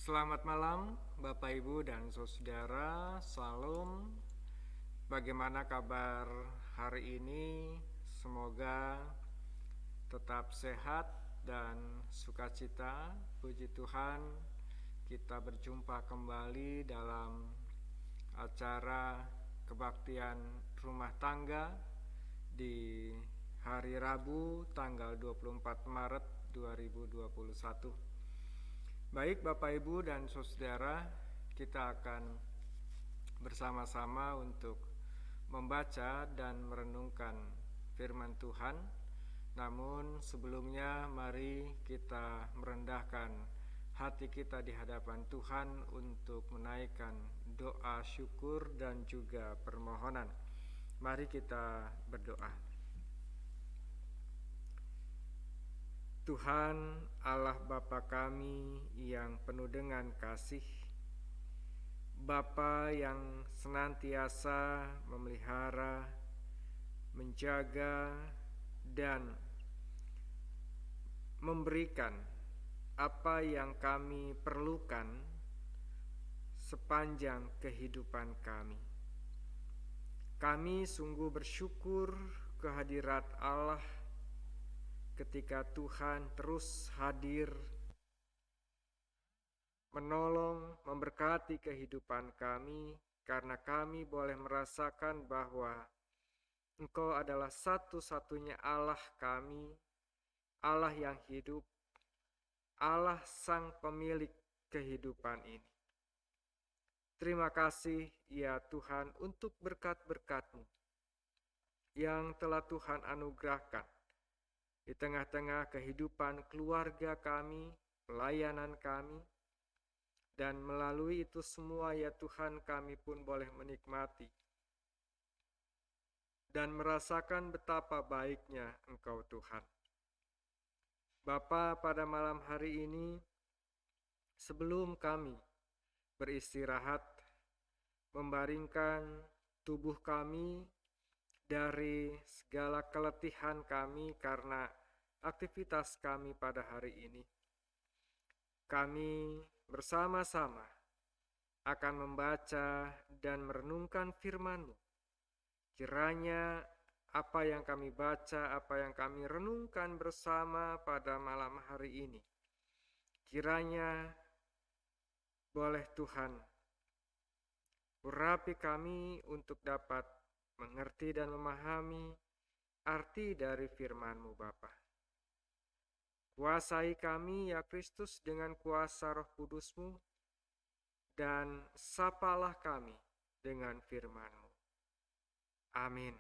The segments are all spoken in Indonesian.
Selamat malam Bapak Ibu dan Saudara, Salam. Bagaimana kabar hari ini? Semoga tetap sehat dan sukacita. Puji Tuhan, kita berjumpa kembali dalam acara kebaktian rumah tangga di hari Rabu tanggal 24 Maret 2021. Baik Bapak Ibu dan Saudara, kita akan bersama-sama untuk membaca dan merenungkan firman Tuhan. Namun sebelumnya mari kita merendahkan hati kita di hadapan Tuhan untuk menaikkan doa syukur dan juga permohonan. Mari kita berdoa. Tuhan Allah Bapa kami yang penuh dengan kasih, Bapa yang senantiasa memelihara, menjaga, dan memberikan apa yang kami perlukan sepanjang kehidupan kami. Kami sungguh bersyukur kehadirat Allah ketika Tuhan terus hadir, menolong, memberkati kehidupan kami, karena kami boleh merasakan bahwa Engkau adalah satu-satunya Allah kami, Allah yang hidup, Allah sang pemilik kehidupan ini. Terima kasih ya Tuhan untuk berkat-berkat-Mu yang telah Tuhan anugerahkan di tengah-tengah kehidupan keluarga kami, pelayanan kami, dan melalui itu semua ya Tuhan kami pun boleh menikmati dan merasakan betapa baiknya Engkau Tuhan. Bapa, pada malam hari ini sebelum kami beristirahat, membaringkan tubuh kami dari segala keletihan kami karena aktivitas kami pada hari ini, kami bersama-sama akan membaca dan merenungkan firman-Mu. Kiranya apa yang kami baca, apa yang kami renungkan bersama pada malam hari ini, kiranya boleh Tuhan urapi kami untuk dapat mengerti dan memahami arti dari firman-Mu Bapa. Kuasai kami ya Kristus dengan kuasa Roh Kudus-Mu, dan sapalah kami dengan firman-Mu. Amin.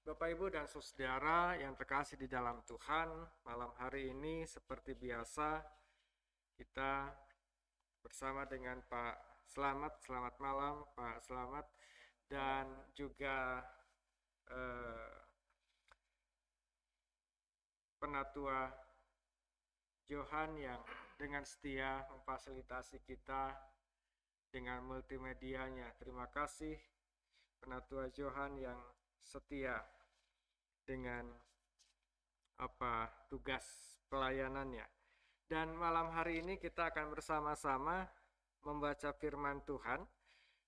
Bapak, Ibu, dan Saudara yang terkasih di dalam Tuhan, malam hari ini seperti biasa kita bersama dengan Pak Slamet. Selamat malam Pak Slamet, dan juga Penatua Johan yang dengan setia memfasilitasi kita dengan multimedianya. Terima kasih Penatua Johan yang setia dengan tugas pelayanannya. Dan malam hari ini kita akan bersama-sama membaca firman Tuhan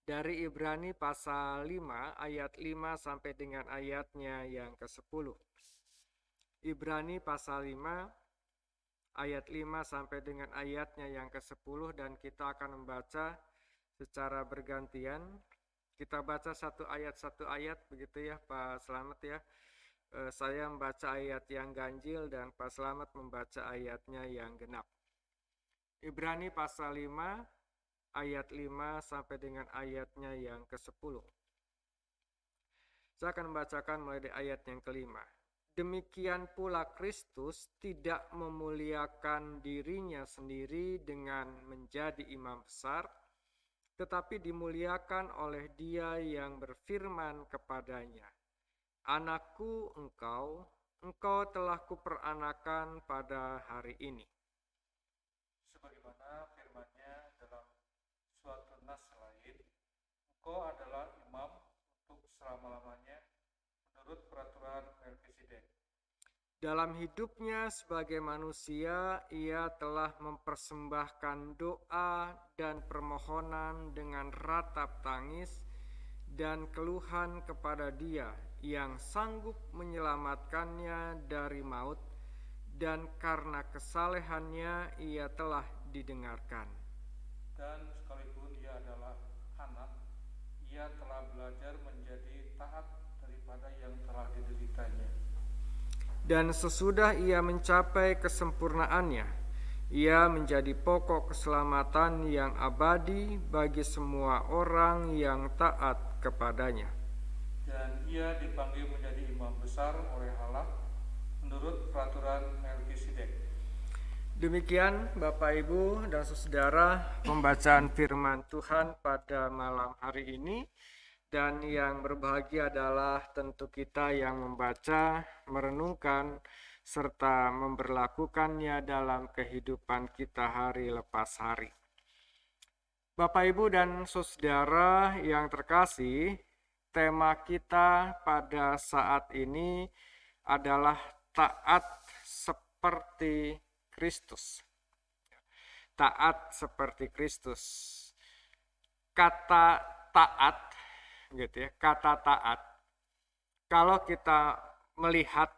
dari Ibrani pasal 5 ayat 5 sampai dengan ayatnya yang ke-10. Ibrani pasal 5 ayat 5 sampai dengan ayatnya yang ke-10, dan kita akan membaca secara bergantian. Kita baca satu ayat begitu ya Pak Slamet ya. Saya membaca ayat yang ganjil dan Pak Slamet membaca ayatnya yang genap. Ibrani pasal 5 ayat 5 sampai dengan ayatnya yang ke-10. Saya akan membacakan mulai dari ayat yang ke-5. Demikian pula Kristus tidak memuliakan dirinya sendiri dengan menjadi imam besar, tetapi dimuliakan oleh Dia yang berfirman kepadanya, Anakku engkau telah kuperanakan pada hari ini. Sebagaimana firman-Nya dalam suatu nas lain, engkau adalah imam untuk selama-lamanya menurut peraturan Melkisedek. Dalam hidupnya sebagai manusia, ia telah mempersembahkan doa dan permohonan dengan ratap tangis dan keluhan kepada Dia yang sanggup menyelamatkannya dari maut, dan karena kesalehannya ia telah didengarkan. Dan sekalipun ia adalah anak, ia telah belajar menjadi taat daripada yang telah dideritanya. Dan sesudah ia mencapai kesempurnaannya, ia menjadi pokok keselamatan yang abadi bagi semua orang yang taat kepadanya. Dan ia dipanggil menjadi imam besar oleh Allah menurut peraturan Melkisedek. Demikian Bapak Ibu dan Saudara pembacaan firman Tuhan pada malam hari ini. Dan yang berbahagia adalah tentu kita yang membaca, merenungkan, serta memberlakukannya dalam kehidupan kita hari lepas hari. Bapak, Ibu, dan Saudara yang terkasih, tema kita pada saat ini adalah taat seperti Kristus. Taat seperti Kristus. Kata taat, gitu ya, kata taat, kalau kita melihat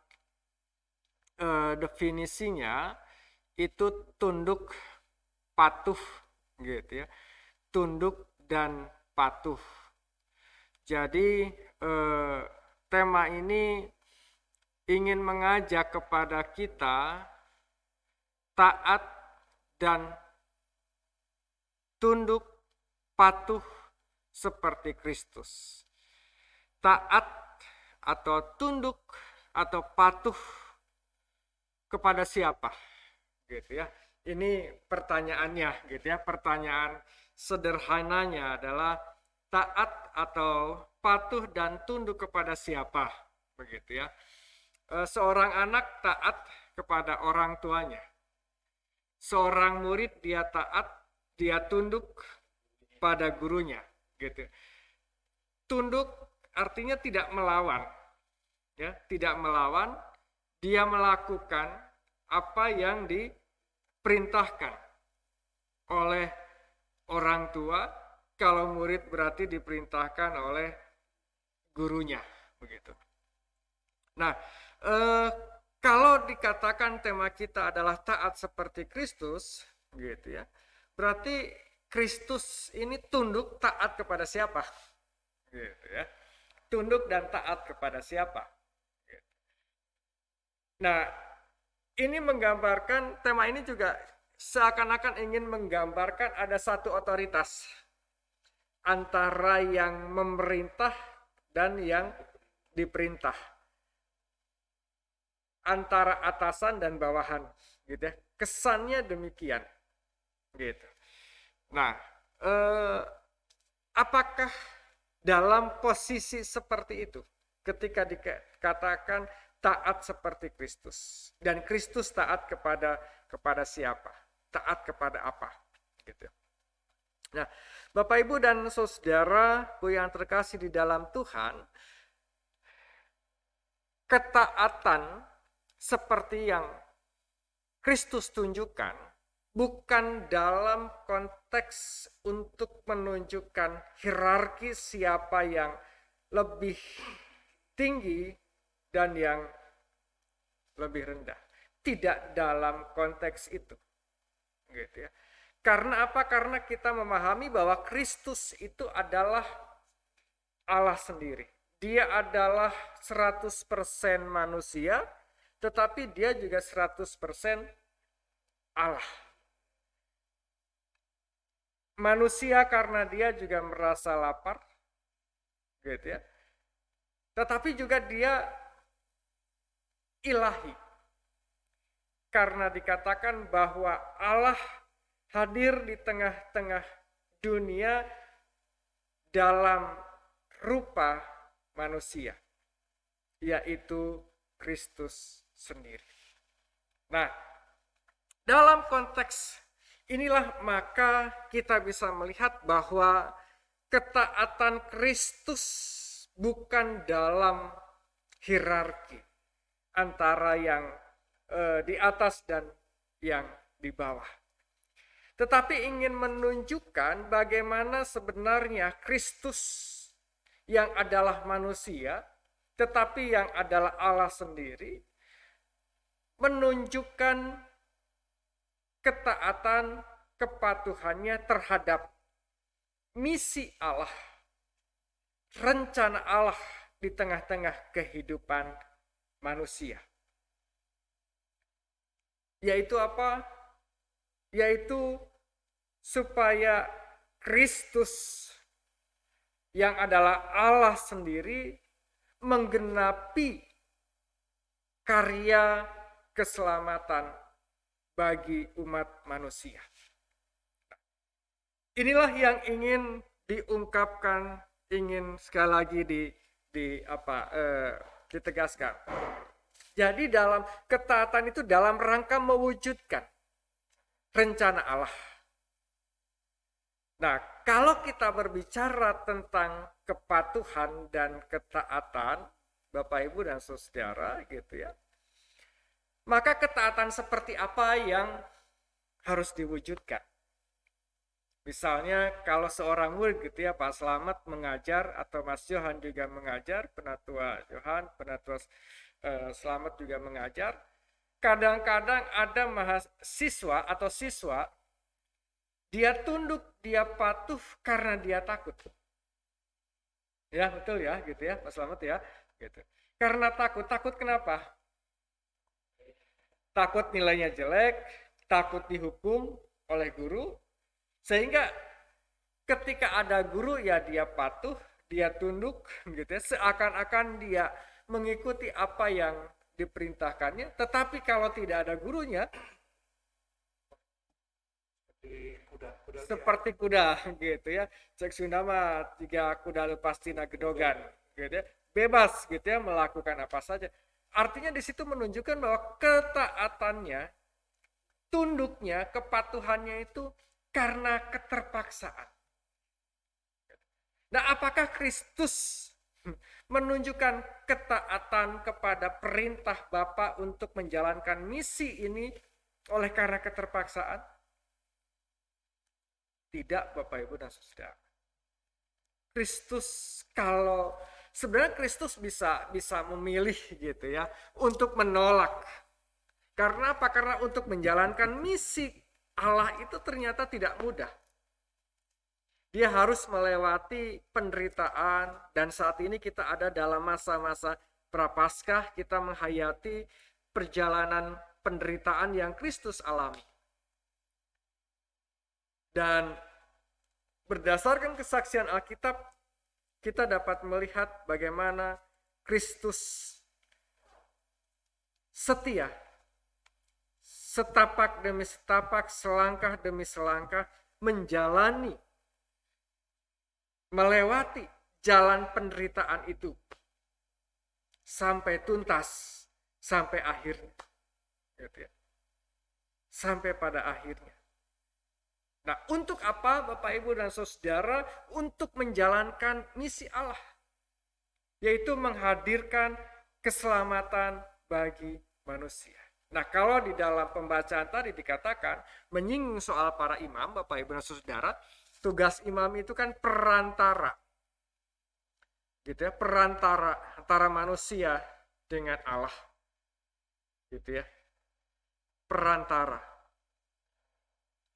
definisinya itu tunduk, patuh, gitu ya, tunduk dan patuh. Jadi tema ini ingin mengajak kepada kita taat dan tunduk, patuh seperti Kristus. Taat atau tunduk atau patuh kepada siapa? Gitu ya. Ini pertanyaannya, gitu ya. Pertanyaan sederhananya adalah taat atau patuh dan tunduk kepada siapa? Begitu ya. Seorang anak taat kepada orang tuanya. Seorang murid dia taat, dia tunduk pada gurunya, gitu. Tunduk artinya tidak melawan, ya, tidak melawan. Dia melakukan apa yang diperintahkan oleh orang tua. Kalau murid berarti diperintahkan oleh gurunya, begitu. Nah, kalau dikatakan tema kita adalah taat seperti Kristus, gitu ya, berarti Kristus ini tunduk taat kepada siapa? Gitu ya. Tunduk dan taat kepada siapa? Gitu. Nah, ini menggambarkan, tema ini juga seakan-akan ingin menggambarkan ada satu otoritas antara yang memerintah dan yang diperintah, antara atasan dan bawahan, gitu ya. Kesannya demikian, gitu. Nah, apakah dalam posisi seperti itu, ketika dikatakan taat seperti Kristus, dan Kristus taat kepada siapa? Taat kepada apa? Gitu. Nah, Bapak Ibu dan Saudara yang terkasih di dalam Tuhan, ketaatan seperti yang Kristus tunjukkan bukan dalam konteks untuk menunjukkan hierarki siapa yang lebih tinggi dan yang lebih rendah. Tidak dalam konteks itu. Gitu ya. Karena apa? Karena kita memahami bahwa Kristus itu adalah Allah sendiri. Dia adalah 100% manusia, tetapi dia juga 100% Allah. Manusia karena dia juga merasa lapar, gitu ya. Tetapi juga dia ilahi. Karena dikatakan bahwa Allah hadir di tengah-tengah dunia dalam rupa manusia, yaitu Kristus sendiri. Nah, dalam konteks inilah maka kita bisa melihat bahwa ketaatan Kristus bukan dalam hierarki antara yang di atas dan yang di bawah. Tetapi ingin menunjukkan bagaimana sebenarnya Kristus yang adalah manusia, tetapi yang adalah Allah sendiri, menunjukkan ketaatan, kepatuhannya terhadap misi Allah, rencana Allah di tengah-tengah kehidupan manusia. Yaitu apa? Yaitu supaya Kristus yang adalah Allah sendiri menggenapi karya keselamatan bagi umat manusia. Inilah yang ingin diungkapkan, ingin sekali lagi ditegaskan. Jadi dalam ketaatan itu dalam rangka mewujudkan rencana Allah. Nah, kalau kita berbicara tentang kepatuhan dan ketaatan, Bapak Ibu dan Saudara gitu ya. Maka ketaatan seperti apa yang harus diwujudkan? Misalnya kalau seorang murid gitu ya, Pak Slamet mengajar atau Mas Johan juga mengajar, Penatua Johan, Penatua Slamet juga mengajar. Kadang-kadang ada mahasiswa atau siswa, dia tunduk, dia patuh karena dia takut. Ya betul ya, gitu ya Pak Slamet ya. Gitu. Karena takut kenapa? Takut nilainya jelek, takut dihukum oleh guru, sehingga ketika ada guru ya dia patuh, dia tunduk gitu ya, seakan-akan dia mengikuti apa yang diperintahkannya, tetapi kalau tidak ada gurunya seperti kuda gitu ya. Cek Sunda mah jika kuda lepas tina gedogan gitu ya, bebas gitu ya melakukan apa saja. Artinya di situ menunjukkan bahwa ketaatannya, tunduknya, kepatuhannya itu karena keterpaksaan. Nah, apakah Kristus menunjukkan ketaatan kepada perintah Bapa untuk menjalankan misi ini oleh karena keterpaksaan? Tidak, Bapak Ibu dan Saudara. Kristus kalau sebenarnya Kristus bisa memilih gitu ya untuk menolak. Karena apa? Karena untuk menjalankan misi Allah itu ternyata tidak mudah. Dia harus melewati penderitaan, dan saat ini kita ada dalam masa-masa prapaskah, kita menghayati perjalanan penderitaan yang Kristus alami. Dan berdasarkan kesaksian Alkitab, kita dapat melihat bagaimana Kristus setia, setapak demi setapak, selangkah demi selangkah, menjalani, melewati jalan penderitaan itu sampai tuntas, sampai akhirnya, gitu ya. Sampai pada akhirnya. Nah, untuk apa Bapak Ibu dan Saudara? Untuk menjalankan misi Allah, yaitu menghadirkan keselamatan bagi manusia. Nah, kalau di dalam pembacaan tadi dikatakan menyinggung soal para imam, Bapak Ibu dan Saudara, tugas imam itu kan perantara, gitu ya, perantara antara manusia dengan Allah, gitu ya, perantara,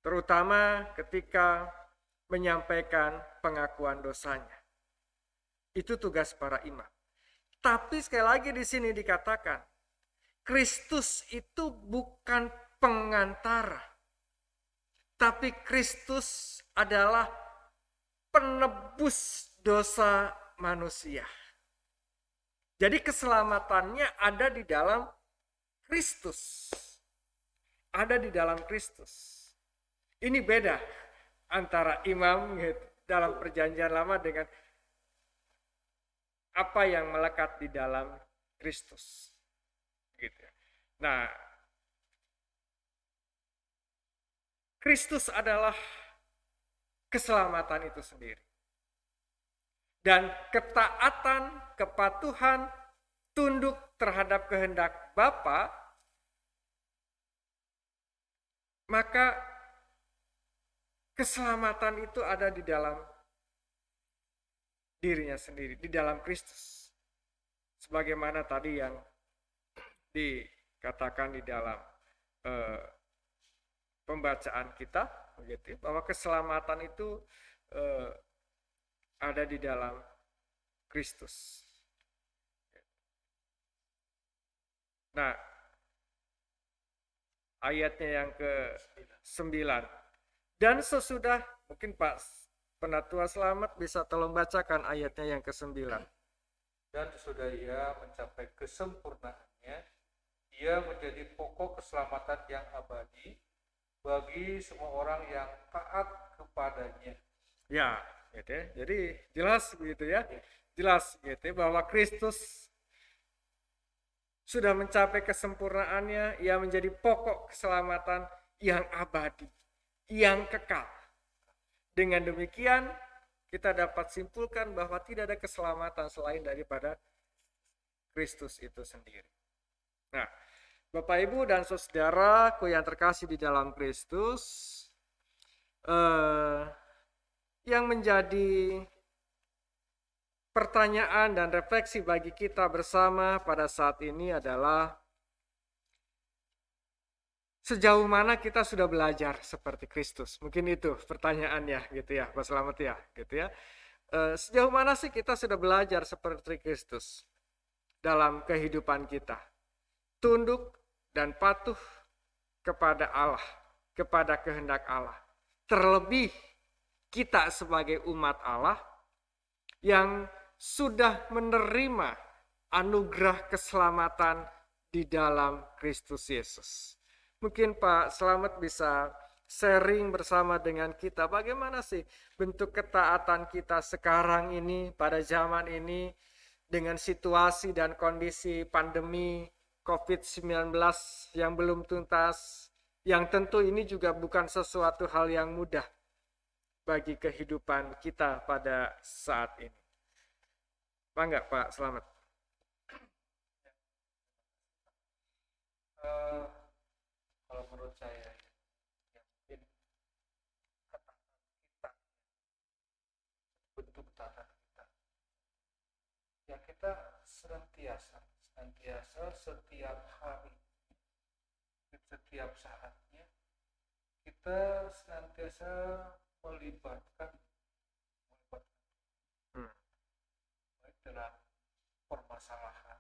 terutama ketika menyampaikan pengakuan dosanya. Itu tugas para imam. Tapi sekali lagi di sini dikatakan, Kristus itu bukan pengantara, tapi Kristus adalah penebus dosa manusia. Jadi keselamatannya ada di dalam Kristus. Ada di dalam Kristus. Ini beda antara imam dalam perjanjian lama dengan apa yang melekat di dalam Kristus. Gitu. Nah, Kristus adalah keselamatan itu sendiri. Dan ketaatan, kepatuhan tunduk terhadap kehendak Bapa, maka keselamatan itu ada di dalam dirinya sendiri, di dalam Kristus. Sebagaimana tadi yang dikatakan di dalam pembacaan kita, begitu, bahwa keselamatan itu ada di dalam Kristus. Nah, ayatnya yang ke-9. Dan sesudah, mungkin Pak Penatua Selamat bisa tolong bacakan ayatnya yang ke-9. Dan sesudah ia mencapai kesempurnaannya, ia menjadi pokok keselamatan yang abadi bagi semua orang yang taat kepadanya. Ya, gitu ya. Jadi jelas begitu ya. Jelas gitu ya, bahwa Kristus sudah mencapai kesempurnaannya, ia menjadi pokok keselamatan yang abadi, yang kekal. Dengan demikian, kita dapat simpulkan bahwa tidak ada keselamatan selain daripada Kristus itu sendiri. Nah, Bapak Ibu dan saudaraku yang terkasih di dalam Kristus, yang menjadi pertanyaan dan refleksi bagi kita bersama pada saat ini adalah sejauh mana kita sudah belajar seperti Kristus? Mungkin itu pertanyaannya gitu ya, Pak Slamet ya, gitu ya. Sejauh mana sih kita sudah belajar seperti Kristus dalam kehidupan kita? Tunduk dan patuh kepada Allah, kepada kehendak Allah. Terlebih kita sebagai umat Allah yang sudah menerima anugerah keselamatan di dalam Kristus Yesus. Mungkin Pak Slamet bisa sharing bersama dengan kita bagaimana sih bentuk ketaatan kita sekarang ini, pada zaman ini, dengan situasi dan kondisi pandemi COVID-19 yang belum tuntas, yang tentu ini juga bukan sesuatu hal yang mudah bagi kehidupan kita pada saat ini. Pak enggak Pak Slamet? Kalau menurut saya, ya mungkin ketaatan kita, bentuk ketaatan kita, ya kita senantiasa setiap hari, setiap saatnya kita senantiasa melibatkan baik dalam permasalahan.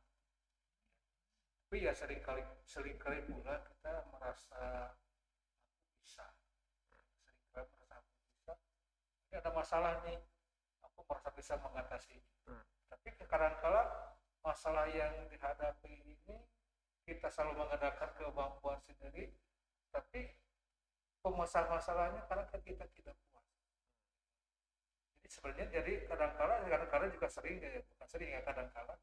Tapi ya seringkali pula kita merasa bisa, seringkali merasa bisa. Ini ada masalah nih, aku merasa bisa mengatasi. Tapi kadang-kala masalah yang dihadapi ini kita selalu mengandalkan kemampuan sendiri, tapi masalahnya karena kita tidak puas. Jadi sebenarnya kadang-kala juga sering ya, bukan sering ya, kadang-kala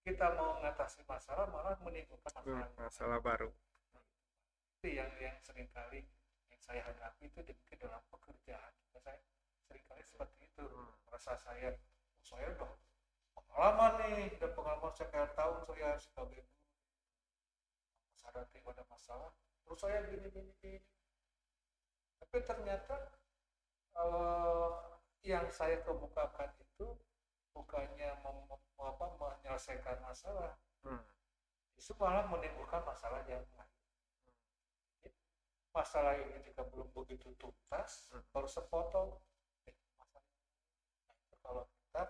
kita mau mengatasi masalah malah menimbulkan masalah baru. Itu yang seringkali yang saya hadapi itu dalam pekerjaan. Saya seringkali seperti itu, merasa saya udah pengalaman nih, udah pengalaman sekian tahun saya sebagai sadar ada masalah, terus saya gini. Tapi ternyata yang saya kemukakan itu bukannya menyelesaikan masalah, justru malah menimbulkan masalah yang lain. Masalah ini juga belum begitu tuntas, baru sepotong masalah. Kalau kita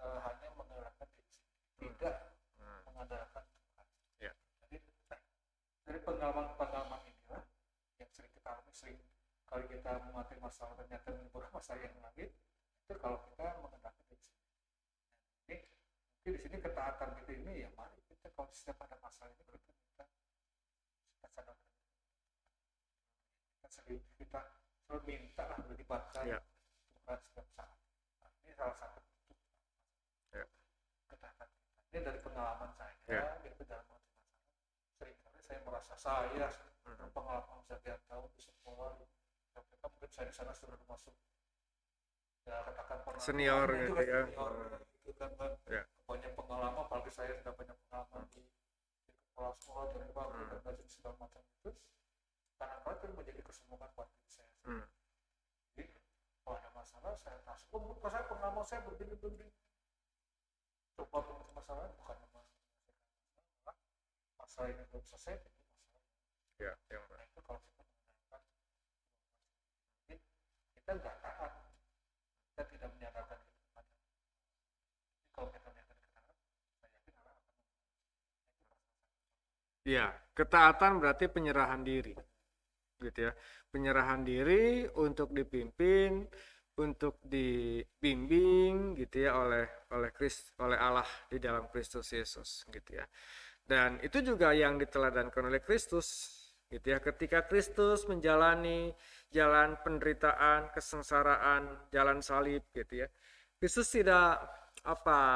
hanya mengandalkan diri sendiri, tidak mengandalkan Tuhan. Jadi dari pengalaman inilah yang sering kita alami, sering kali kita mengatasi masalah ternyata menimbulkan masalah yang lain, itu kalau kita mengandalkan diri sendiri. Jadi di sini ketaatan kita ini ya, mari kita kalau setiap ada masalah ini kita sadar, kita selalu minta lah dilibatkan Tuhan setiap saat. Nah, ini salah satu bentuk ketaatan kita. Ini dari pengalaman saya, itu dalam masalah. Seringkali saya merasa saya pengalaman sekian tahun di sekolah, mungkin saya di sana sudah masuk ya katakan pernah Senior mengalami itu gitu kan ya. senior itu kan Pak. Ya. Banyak pengalaman, apalagi saya sudah banyak pengalaman di kepala sekolah dari waktu dan belajar segala macam itu, kadang-kadang itu menjadi kesombongan buat diri saya. Jadi kalau ada masalah saya kasih, oh saya pengalaman saya begini-begini, coba untuk masalah bukan masalah ini belum selesai, itu masalah. Ya, yang Nah itu kalau kita menanyakan, kita nggak taat, kita tidak menyadarkan itu kepada. Jadi kalau kita menyadarkan ketaatan, saya yakin Allah akan. ya, ketaatan berarti penyerahan diri. Gitu ya. Penyerahan diri untuk dipimpin, untuk dibimbing gitu ya oleh Allah di dalam Kristus Yesus gitu ya. Dan itu juga yang diteladankan oleh Kristus gitu ya. Ketika Kristus menjalani jalan penderitaan, kesengsaraan, jalan salib gitu ya. Kristus tidak apa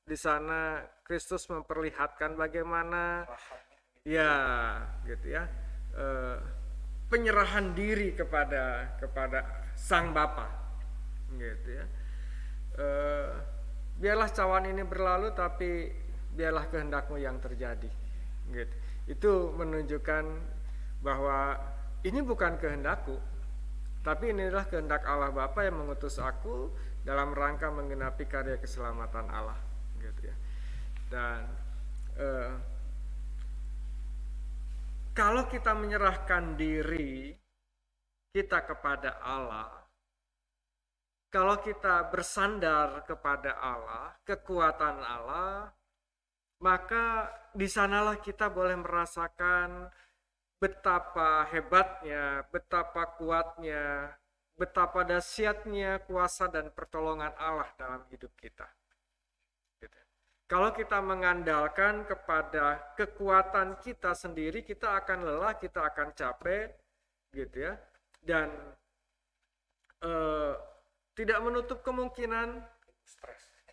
di sana Kristus memperlihatkan bagaimana ya gitu ya penyerahan diri kepada Sang Bapa gitu ya. Biarlah cawan ini berlalu tapi biarlah kehendakmu yang terjadi gitu. Itu menunjukkan bahwa ini bukan kehendakku tapi inilah kehendak Allah Bapa yang mengutus aku dalam rangka menggenapi karya keselamatan Allah gitu ya. Dan kalau kita menyerahkan diri kita kepada Allah, kalau kita bersandar kepada Allah, kekuatan Allah, maka di sanalah kita boleh merasakan betapa hebatnya, betapa kuatnya, betapa dahsyatnya kuasa dan pertolongan Allah dalam hidup kita. Kalau kita mengandalkan kepada kekuatan kita sendiri, kita akan lelah, kita akan capek, gitu ya, dan tidak menutup kemungkinan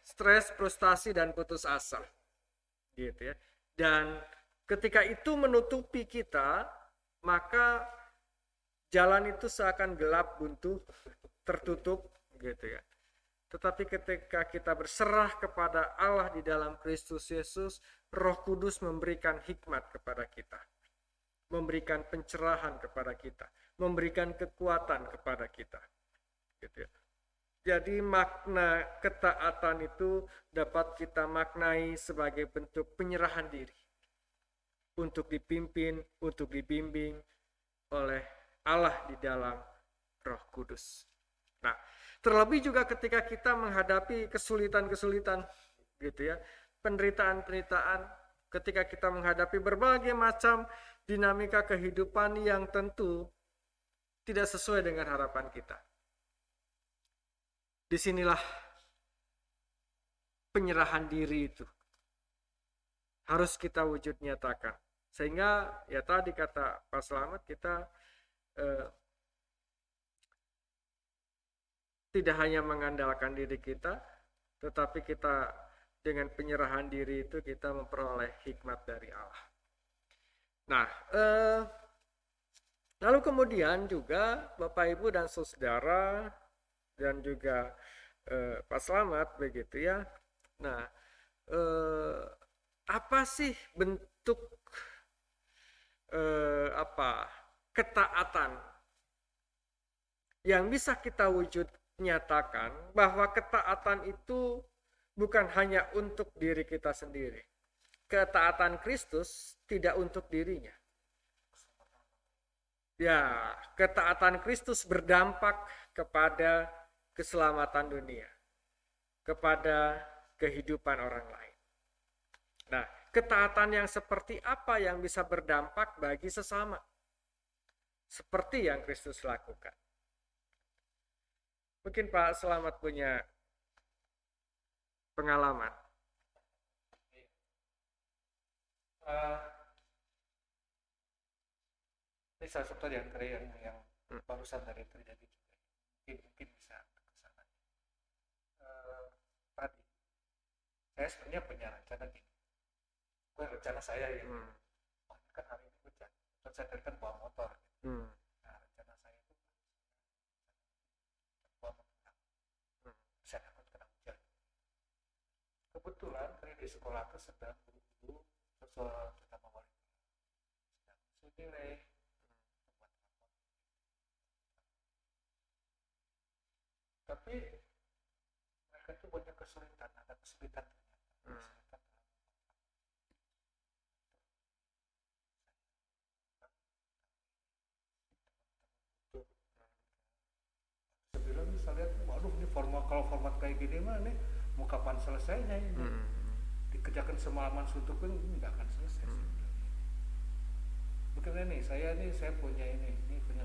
stres, frustasi, dan putus asa, gitu ya. Dan ketika itu menutupi kita, maka jalan itu seakan gelap, buntu, tertutup, gitu ya. Tetapi ketika kita berserah kepada Allah di dalam Kristus Yesus, Roh Kudus memberikan hikmat kepada kita, memberikan pencerahan kepada kita, memberikan kekuatan kepada kita. Gitu ya. Jadi makna ketaatan itu dapat kita maknai sebagai bentuk penyerahan diri untuk dipimpin, untuk dibimbing oleh Allah di dalam Roh Kudus. Nah, terlebih juga ketika kita menghadapi kesulitan-kesulitan gitu ya, penderitaan-penderitaan, ketika kita menghadapi berbagai macam dinamika kehidupan yang tentu tidak sesuai dengan harapan kita. Disinilah penyerahan diri itu harus kita wujud nyatakan. Sehingga ya tadi kata Pak Slamet, kita tidak hanya mengandalkan diri kita, tetapi kita dengan penyerahan diri itu kita memperoleh hikmat dari Allah. Nah, lalu kemudian juga Bapak Ibu dan Saudara dan juga Pak Slamet begitu ya. Nah, apa sih bentuk ketaatan yang bisa kita wujud nyatakan, bahwa ketaatan itu bukan hanya untuk diri kita sendiri. Ketaatan Kristus tidak untuk dirinya. Ya, ketaatan Kristus berdampak kepada keselamatan dunia, kepada kehidupan orang lain. Nah, ketaatan yang seperti apa yang bisa berdampak bagi sesama? Seperti yang Kristus lakukan. Mungkin Pak Slamet punya pengalaman. Ini salah satu yang barusan dari terjadi juga. Mungkin bisa ke sana. Tadi saya sebenarnya punya rencana gini. Rencana saya ya. Kan hari ini hujan. Terus saya tadi kan bawa motor. Nah, rencana saya itu sekolah itu sedang buru-buru terus kita mau balik sedang usul nilai buat rapot. Tapi mereka tuh banyak kesulitan, ada kesulitan ternyata. Kesulitan sebelum bisa lihat, waduh ini kalau format kayak gini mah nih mau kapan selesainya ini. Dikerjakan semalaman suntuk pun nggak akan selesai sebetulnya. Mungkin saya punya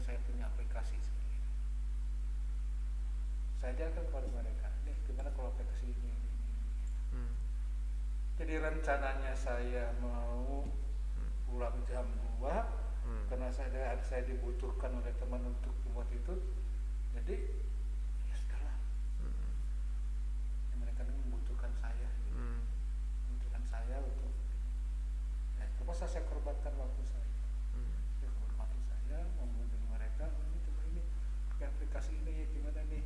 saya punya aplikasi seperti ini. Saya ajarkan kepada mereka, nih gimana kalau aplikasi ini. Jadi rencananya saya mau pulang jam 2 karena saya dibutuhkan oleh teman untuk membuat itu. Jadi ya sudahlah. Mereka membutuhkan saya. Membutuhkan saya untuk ya, terpaksa saya korbankan waktu saya. Ya, waktu saya membimbing mereka, ini coba ini pakai aplikasi ini ya gimana nih.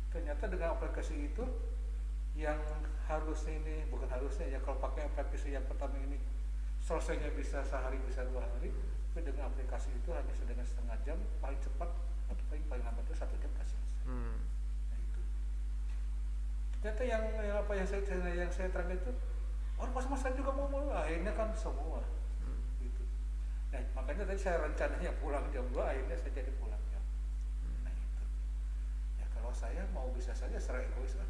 Ternyata dengan aplikasi itu yang harusnya ini bukan harusnya ya, kalau pakai aplikasi yang pertama ini selesainya bisa sehari bisa 2 hari, tapi dengan aplikasi itu hanya dengan setengah jam paling cepat atau paling lambat itu 1 jam kasih selesai. Nah itu ternyata yang saya terang itu orang pas saya juga mau akhirnya kan semua gitu. Nah makanya tadi saya rencananya pulang jam 2, akhirnya saya jadi pulang jam. Nah itu ya, kalau saya mau bisa saja secara egois kan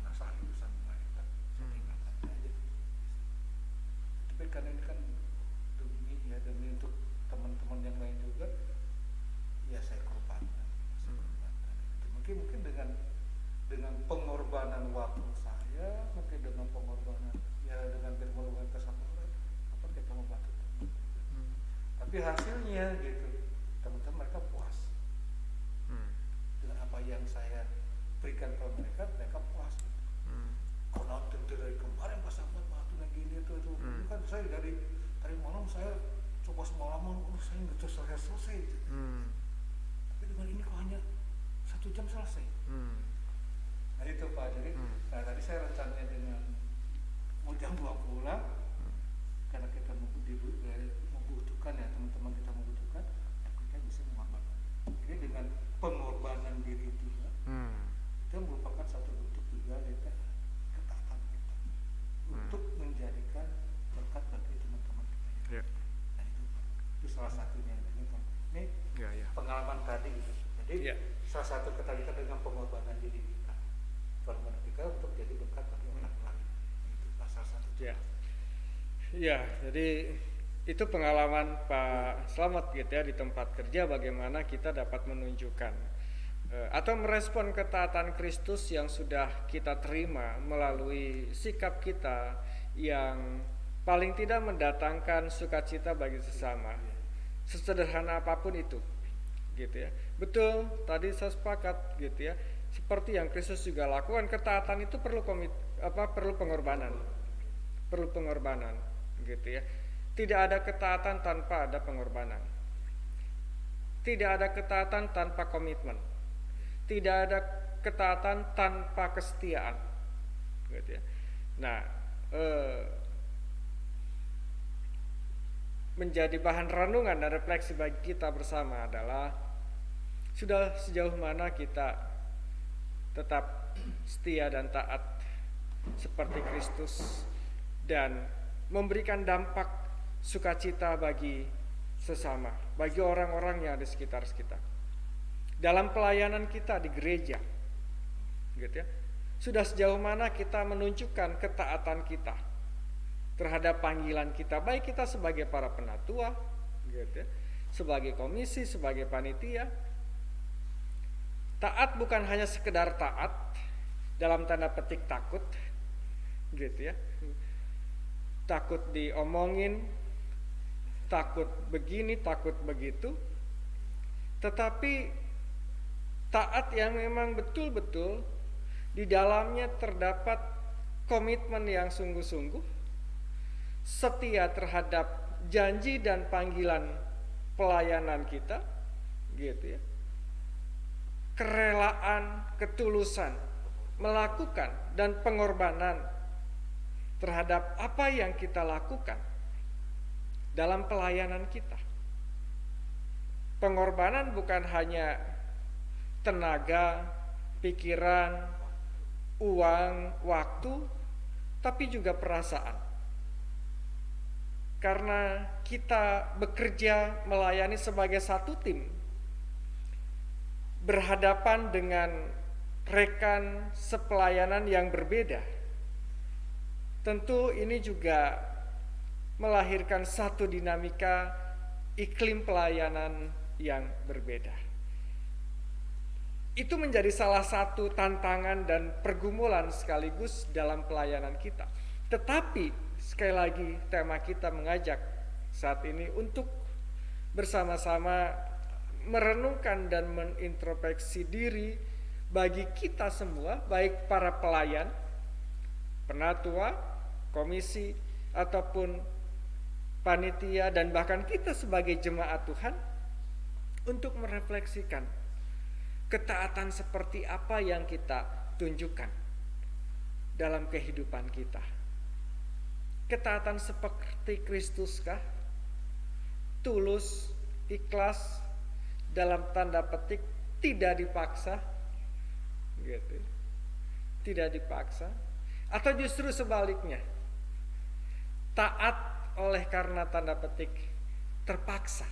masalah urusan mereka, saya tinggalkan aja. Tapi karena ini kan demi untuk teman-teman yang lain juga, ya saya korbankan. Mungkin dengan pengorbanan waktu saya, mungkin dengan pengorbanan dengan berkorban kesabaran, apa kita membantu teman. Tapi hasilnya gitu, teman-teman mereka puas dengan apa yang saya berikan ke mereka puas. Karena dari kemarin pas sahabat waktu gini itu kan saya dari malam saya coba semalaman, saya nggak selesai gitu. Tapi dengan ini kok hanya 1 jam selesai. Nah itu Pak, jadi tadi saya rencananya dengan mau jam 2 pulang karena kita membutuhkan ya, teman-teman kita membutuhkan, kita bisa mengorbankan. Jadi dengan pengorbanan diri juga itu merupakan satu bentuk juga ketaatan kita untuk menjadikan berkat bagi teman-teman kita. Nah itu salah satunya ini pengalaman tadi gitu. Jadi salah satu ketaatan dengan pengorbanan diri kita, pengorbanan kita untuk jadi berkat bagi orang lain. Itu salah satu. Ya, jadi itu pengalaman Pak Slamet gitu ya di tempat kerja, bagaimana kita dapat menunjukkan atau merespon ketaatan Kristus yang sudah kita terima melalui sikap kita yang paling tidak mendatangkan sukacita bagi sesama, sesederhana apapun itu, gitu ya. Betul, tadi saya sepakat gitu ya. Seperti yang Kristus juga lakukan, ketaatan itu perlu pengorbanan, gitu ya. Tidak ada ketaatan tanpa ada pengorbanan. Tidak ada ketaatan tanpa komitmen. Tidak ada ketaatan tanpa kesetiaan, gitu ya. Nah, menjadi bahan renungan dan refleksi bagi kita bersama adalah sudah sejauh mana kita tetap setia dan taat seperti Kristus dan memberikan dampak sukacita bagi sesama, bagi orang-orang yang ada di sekitar kita. Dalam pelayanan kita di gereja, gitu ya, sudah sejauh mana kita menunjukkan ketaatan kita terhadap panggilan kita, baik kita sebagai para penatua, gitu ya, sebagai komisi, sebagai panitia. Taat bukan hanya sekedar taat dalam tanda petik takut, gitu ya, takut diomongin, takut begini, takut begitu, tetapi taat yang memang betul-betul di dalamnya terdapat komitmen yang sungguh-sungguh, setia terhadap janji dan panggilan pelayanan kita, gitu ya, kerelaan, ketulusan melakukan dan pengorbanan terhadap apa yang kita lakukan dalam pelayanan kita. Pengorbanan bukan hanya tenaga, pikiran, uang, waktu, tapi juga perasaan. Karena kita bekerja melayani sebagai satu tim, berhadapan dengan rekan sepelayanan yang berbeda. Tentu ini juga melahirkan satu dinamika iklim pelayanan yang berbeda. Itu menjadi salah satu tantangan dan pergumulan sekaligus dalam pelayanan kita. Tetapi sekali lagi tema kita mengajak saat ini untuk bersama-sama merenungkan dan menintrospeksi diri bagi kita semua, baik para pelayan, penatua, komisi, ataupun panitia, dan bahkan kita sebagai jemaat Tuhan, untuk merefleksikan ketaatan seperti apa yang kita tunjukkan dalam kehidupan kita. Ketaatan seperti Kristuskah? Tulus, ikhlas, dalam tanda petik tidak dipaksa, gitu. Tidak dipaksa, atau justru sebaliknya, taat oleh karena tanda petik terpaksa.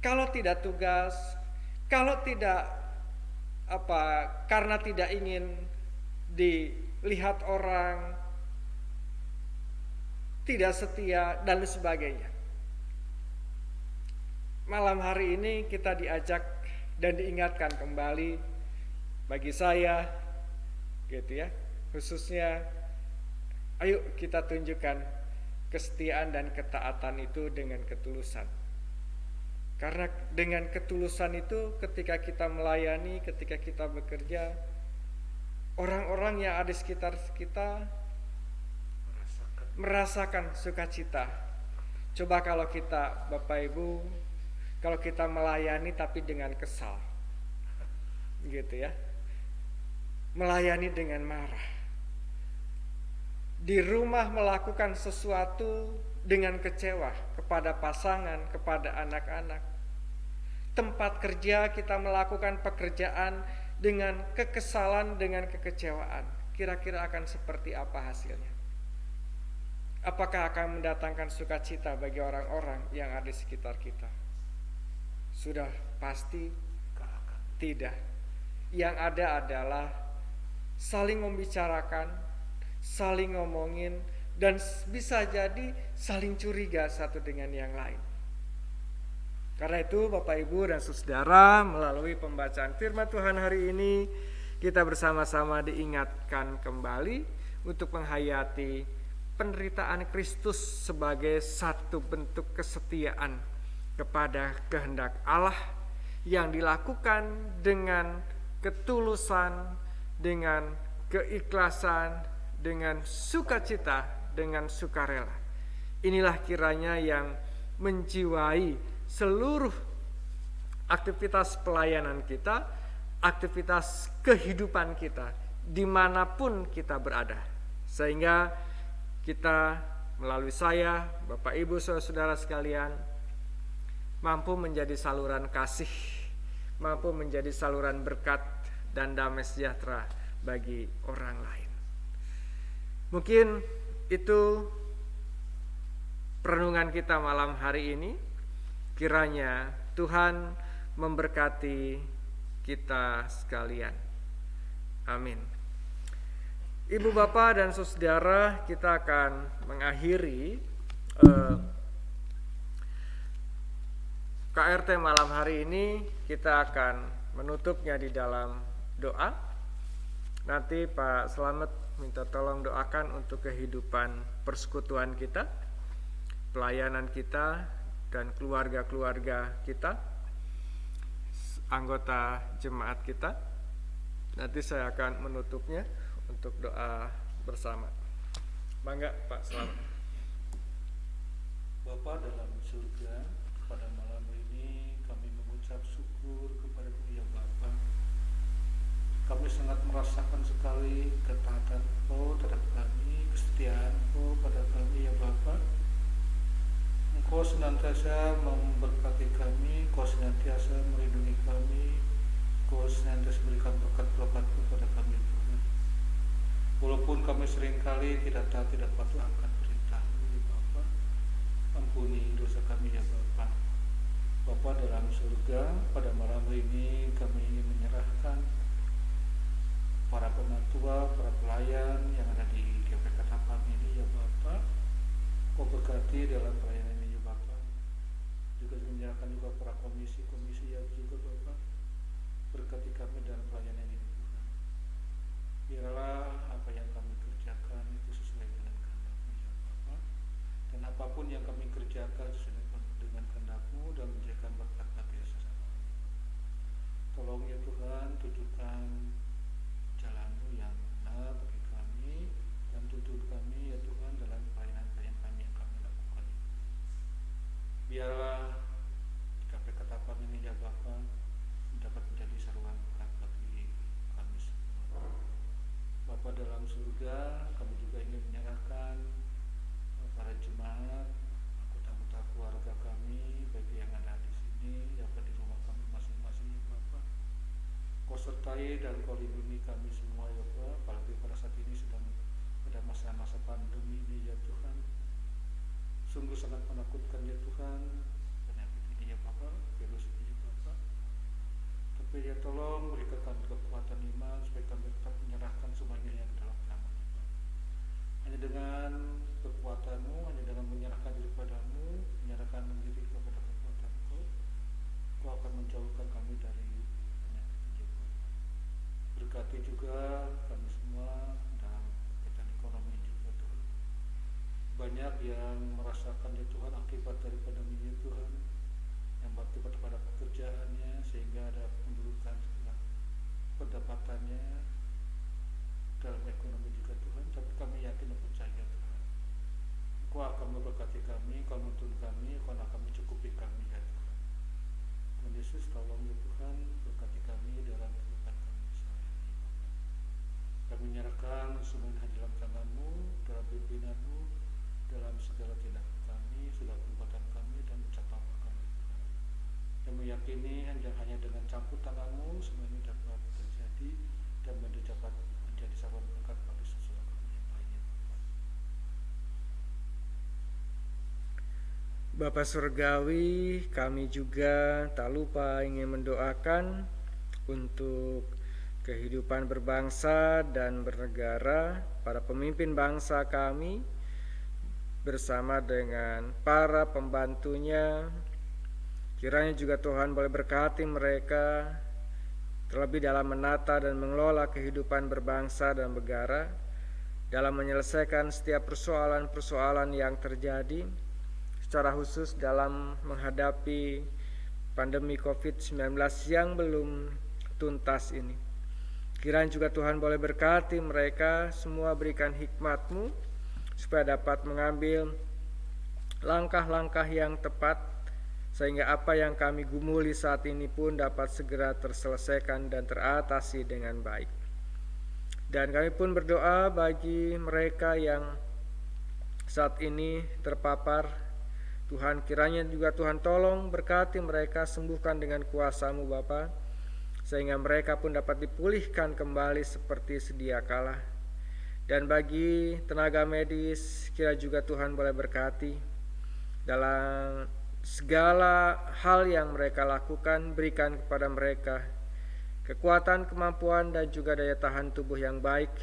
Kalau tidak tugas, kalau tidak karena tidak ingin dilihat orang, tidak setia, dan sebagainya. Malam hari ini kita diajak dan diingatkan kembali, bagi saya gitu ya, khususnya ayo kita tunjukkan kesetiaan dan ketaatan itu dengan ketulusan. Karena dengan ketulusan itu ketika kita melayani, ketika kita bekerja, orang-orang yang ada di sekitar kita merasakan sukacita. Coba kalau kita, Bapak Ibu, kalau kita melayani tapi dengan kesal, gitu ya, melayani dengan marah, di rumah melakukan sesuatu dengan kecewa kepada pasangan, kepada anak-anak, tempat kerja kita melakukan pekerjaan dengan kekesalan, dengan kekecewaan, kira-kira akan seperti apa hasilnya? Apakah akan mendatangkan sukacita bagi orang-orang yang ada di sekitar kita? Sudah pasti tidak. Yang ada adalah saling membicarakan, saling ngomongin, dan bisa jadi saling curiga satu dengan yang lain. Karena itu Bapak Ibu dan Saudara, melalui pembacaan firman Tuhan hari ini, kita bersama-sama diingatkan kembali untuk menghayati penderitaan Kristus sebagai satu bentuk kesetiaan kepada kehendak Allah yang dilakukan dengan ketulusan, dengan keikhlasan, dengan sukacita, dengan sukarela. Inilah kiranya yang menjiwai seluruh aktivitas pelayanan kita, aktivitas kehidupan kita, dimanapun kita berada. Sehingga kita melalui saya, Bapak Ibu Saudara sekalian, mampu menjadi saluran kasih, mampu menjadi saluran berkat dan damai sejahtera bagi orang lain. Mungkin itu perenungan kita malam hari ini. Kiranya Tuhan memberkati kita sekalian. Amin. Ibu Bapak dan Saudara, kita akan mengakhiri KRT malam hari ini. Kita akan menutupnya di dalam doa. Nanti Pak Slamet minta tolong doakan untuk kehidupan persekutuan kita, pelayanan kita, dan keluarga-keluarga kita, anggota jemaat kita. Nanti saya akan menutupnya untuk doa bersama. Bangga Pak Slamet. Bapa dalam surga, pada malam ini kami mengucap syukur kepada-Mu ya Bapa. Kami sangat merasakan sekali ketaatan Engkau terhadap kami kesetiaan-Engkau pada kami ya Bapa. Engkau senantiasa memberkati kami, Engkau senantiasa melindungi kami, Engkau senantiasa berikan berkat-berkat-Mu pada kami Tuhan. Walaupun kami seringkali tidak taat, tidak patuh akan perintah-Mu ya Bapa, ampuni dosa kami ya Bapa. Bapa dalam surga, pada malam ini kami ingin menyerahkan para penatua, para pelayan yang ada di GPK Tapang ini ya Bapa. Kau berkati dalam pelayanan ini ya Bapa. Juga menyerahkan juga para komisi-komisi ya juga Bapa. Berkati kami dalam pelayanan ini Tuhan. Biarlah apa yang kami kerjakan itu sesuai dengan kehendak-Mu ya Bapa. Dan apapun yang kami kerjakan sesuai dengan kehendak-Mu dan menjadikan berkat bagi sesama kami. Tolong ya Tuhan, tunjukkan jalan-Mu yang benar bagi kami dan tuntun kami ya Tuhan dalam pelayanan-pelayanan kami yang kami lakukan. Biarlah KPK Tapang ini ya Bapa dapat menjadi seruan berkat bagi kami semua. Bapa dalam surga, kami juga ingin menyerahkan para jemaat, anggota-anggota keluarga kami, baik yang ada di sini, yang ada di rumah kami masing-masing ya Bapa. Kau sertai dan Kau lindungi kami semua ya Bapa, apalagi pada saat ini sedang pada masa-masa pandemi ini ya Tuhan. Sungguh sangat menakutkan ya Tuhan, penyakit ini ya Bapa, virus ini ya Bapa. Tapi ya tolong berikan kami kekuatan iman supaya kami tetap menyerahkan semuanya yang dalam tangan ya Bapa. Hanya dengan kekuatan-Mu, hanya dengan menyerahkan diri padamu, menyerahkan diri kepada kekuatan-Kau, Kau akan menjauhkan kami dari penyakit ini ya Bapa. Berkati juga kami semua dalam kegiatan ekonomi juga Tuhan. Banyak yang merasakan ya Tuhan akibat dari pandemi ini Tuhan, yang berakibat pada pekerjaannya sehingga ada penurunan pendapatannya dalam ekonomi juga Tuhan. Tapi kami yakin dan percaya Tuhan, Engkau akan memberkati kami, Engkau menuntun kami, Engkau akan mencukupi kami ya Tuhan. Tuhan Yesus tolong ya Tuhan, berkati kami dalam kehidupan kami sehari-hari Bapa. Kami menyerahkan semuanya dalam tangan-Mu, dalam pimpinan-Mu, dalam segala tindakan kami, segala perbuatan kami dan ucapan kami Tuhan. Dan meyakini hanya dengan campur tangan-Mu semua ini dapat terjadi dan dapat menjadi saluran berkat bagi saudara kami yang lainnya Bapa. Bapa Surgawi, kami juga tak lupa ingin mendoakan untuk kehidupan berbangsa dan bernegara, para pemimpin bangsa kami, bersama dengan para pembantunya. Kiranya juga Tuhan boleh berkati mereka, terlebih dalam menata dan mengelola kehidupan berbangsa dan bernegara, dalam menyelesaikan setiap persoalan-persoalan yang terjadi, secara khusus dalam menghadapi pandemi COVID-19 yang belum tuntas ini. Kiranya juga Tuhan boleh berkati mereka semua, berikan hikmat-Mu supaya dapat mengambil langkah-langkah yang tepat, sehingga apa yang kami gumuli saat ini pun dapat segera terselesaikan dan teratasi dengan baik. Dan kami pun berdoa bagi mereka yang saat ini terpapar. Tuhan, kiranya juga Tuhan tolong berkati mereka, sembuhkan dengan kuasa-Mu Bapa, sehingga mereka pun dapat dipulihkan kembali seperti sedia kala. Dan bagi tenaga medis, kira juga Tuhan boleh berkati dalam segala hal yang mereka lakukan, berikan kepada mereka kekuatan, kemampuan, dan juga daya tahan tubuh yang baik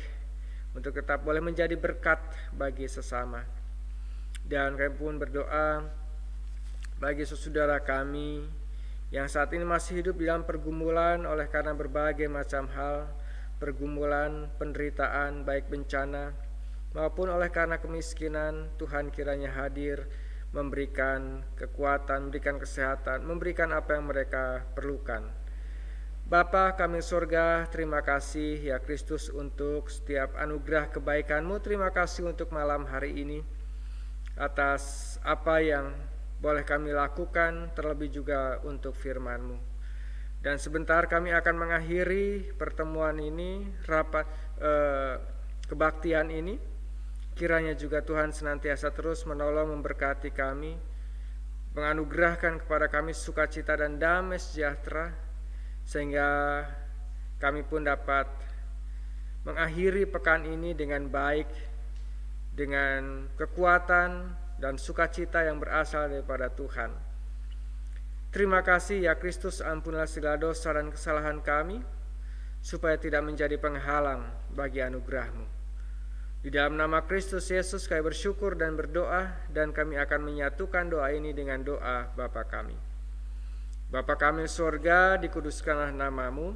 untuk tetap boleh menjadi berkat bagi sesama. Dan kami pun berdoa bagi saudara kami yang saat ini masih hidup dalam pergumulan oleh karena berbagai macam hal, pergumulan, penderitaan, baik bencana maupun oleh karena kemiskinan. Tuhan kiranya hadir, memberikan kekuatan, memberikan kesehatan, memberikan apa yang mereka perlukan. Bapa kami surga, terima kasih ya Kristus untuk setiap anugerah kebaikan-Mu. Terima kasih untuk malam hari ini atas apa yang boleh kami lakukan, terlebih juga untuk firman-Mu. Dan sebentar kami akan mengakhiri pertemuan ini, rapat kebaktian ini. Kiranya juga Tuhan senantiasa terus menolong memberkati kami, menganugerahkan kepada kami sukacita dan damai sejahtera, sehingga kami pun dapat mengakhiri pekan ini dengan baik, dengan kekuatan dan sukacita yang berasal daripada Tuhan. Terima kasih ya Kristus, ampunilah segala dosa dan kesalahan kami, supaya tidak menjadi penghalang bagi anugerah-Mu. Di dalam nama Kristus Yesus kami bersyukur dan berdoa, dan kami akan menyatukan doa ini dengan doa Bapa kami. Bapa kami di surga, dikuduskanlah nama-Mu,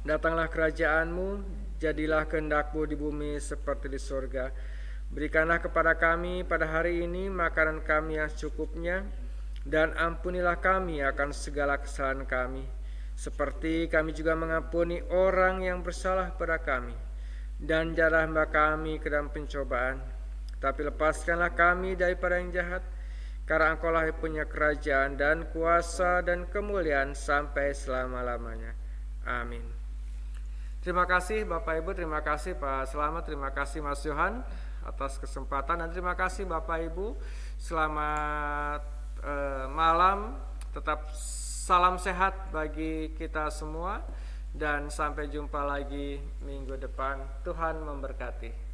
datanglah kerajaan-Mu, jadilah kehendak-Mu di bumi seperti di surga. Berikanlah kepada kami pada hari ini makanan kami yang secukupnya, dan ampunilah kami akan segala kesalahan kami, seperti kami juga mengampuni orang yang bersalah pada kami. Dan janganlah hamba kami ke dalam pencobaan, tapi lepaskanlah kami daripada yang jahat, karena Engkau-lah yang punya kerajaan dan kuasa dan kemuliaan sampai selama-lamanya. Amin. Terima kasih Bapak Ibu, terima kasih Pak Selamat, terima kasih Mas Yohan atas kesempatan, dan terima kasih Bapak Ibu. Selamat malam, tetap salam sehat bagi kita semua, dan sampai jumpa lagi minggu depan. Tuhan memberkati.